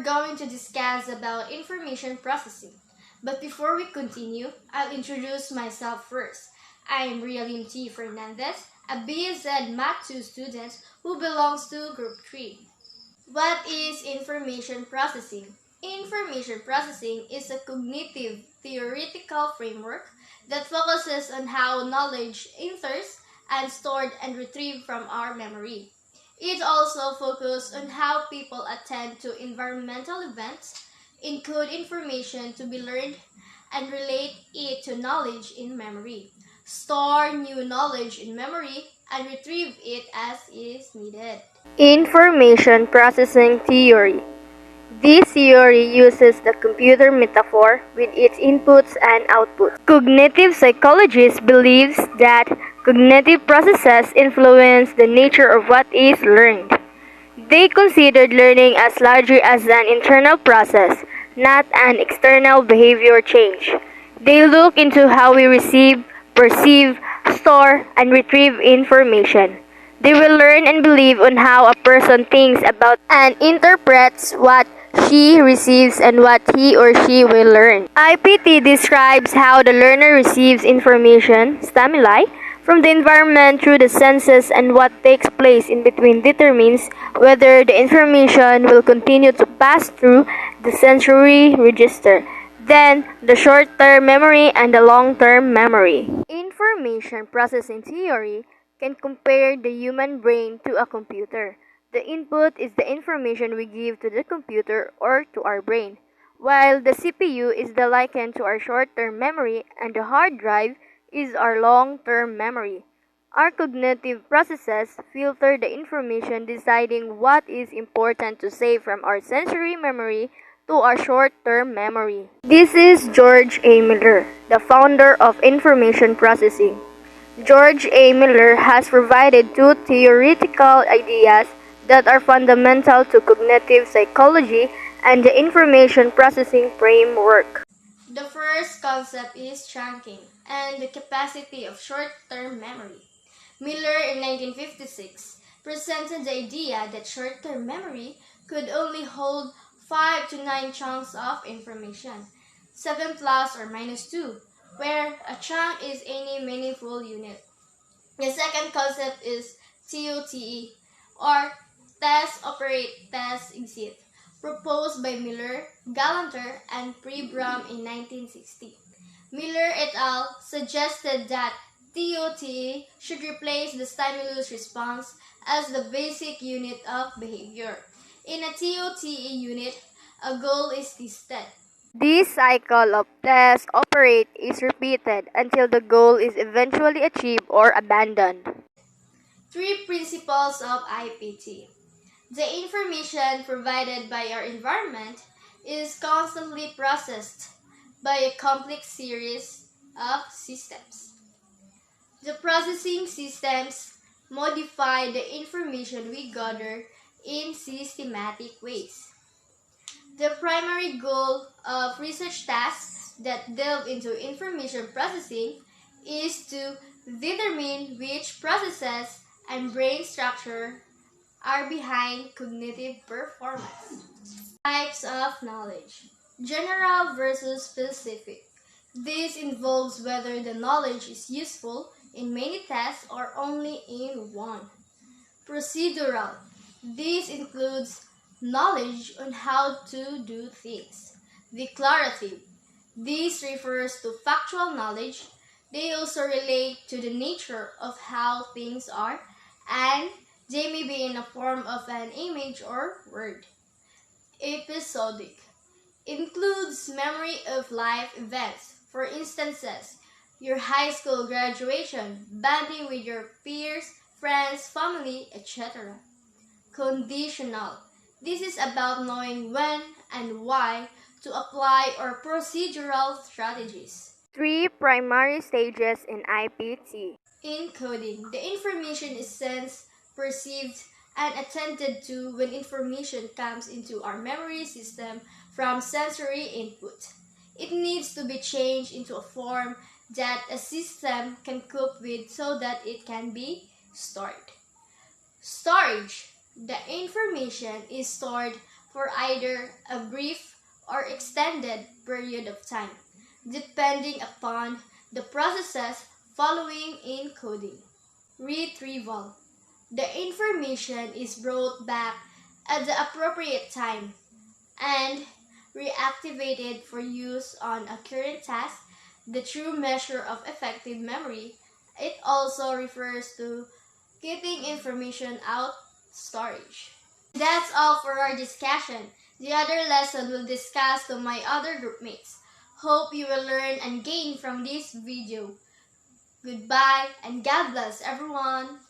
going to discuss about information processing. But before we continue, I'll introduce myself first. I'm Realim T. Fernandez, a BSZ Math 2 student who belongs to Group 3. What is information processing? Information processing is a cognitive theoretical framework that focuses on how knowledge enters and stored and retrieved from our memory. It also focuses on how people attend to environmental events, encode information to be learned, and relate it to knowledge in memory, store new knowledge in memory, and retrieve it as is needed. Information processing theory. This theory uses the computer metaphor with its inputs and outputs. Cognitive psychologists believes that cognitive processes influence the nature of what is learned. They considered learning as largely as an internal process, not an external behavior change. They look into how we receive, perceive, store, and retrieve information. They will learn and believe on how a person thinks about and interprets what she receives and what he or she will learn. IPT describes how the learner receives information, stimuli, from the environment through the senses, and what takes place in between determines whether the information will continue to pass through the sensory register. Then, the short-term memory and the long-term memory. Information processing theory can compare the human brain to a computer. The input is the information we give to the computer or to our brain, while the CPU is the likened to our short-term memory and the hard drive is our long-term memory. Our cognitive processes filter the information, deciding what is important to save from our sensory memory to our short-term memory. This is George A. Miller, the founder of information processing. George A. Miller has provided two theoretical ideas that are fundamental to cognitive psychology and the information processing framework. The first concept is chunking and the capacity of short-term memory. Miller in 1956 presented the idea that short-term memory could only hold 5 to 9 chunks of information, 7 plus or minus 2, where a chunk is any meaningful unit. The second concept is TOTE, or Test Operate Test Exit, proposed by Miller, Galanter, and Pribram in 1960. Miller et al. Suggested that TOTE should replace the stimulus response as the basic unit of behavior. In a TOTE unit, a goal is tested. This cycle of test operate is repeated until the goal is eventually achieved or abandoned. 3 principles of IPT. The information provided by our environment is constantly processed by a complex series of systems. The processing systems modify the information we gather in systematic ways. The primary goal of research tasks that delve into information processing is to determine which processes and brain structure are behind cognitive performance. Types of knowledge. General versus specific. This involves whether the knowledge is useful in many tasks or only in one. Procedural. This includes knowledge on how to do things. Declarative. This refers to factual knowledge. They also relate to the nature of how things are, and they may be in the form of an image or word. Episodic. Includes memory of life events. For instances, your high school graduation, bonding with your peers, friends, family, etc. Conditional. This is about knowing when and why to apply our procedural strategies. 3 primary stages in IPT. Encoding. The information is sensed, perceived, and attended to when information comes into our memory system from sensory input. It needs to be changed into a form that a system can cope with so that it can be stored. Storage. The information is stored for either a brief or extended period of time, depending upon the processes following in coding. Retrieval. The information is brought back at the appropriate time and reactivated for use on a current task, the true measure of effective memory. It also refers to keeping information out storage. That's all for our discussion. The other lesson we'll discuss to my other groupmates. Hope you will learn and gain from this video. Goodbye and God bless everyone.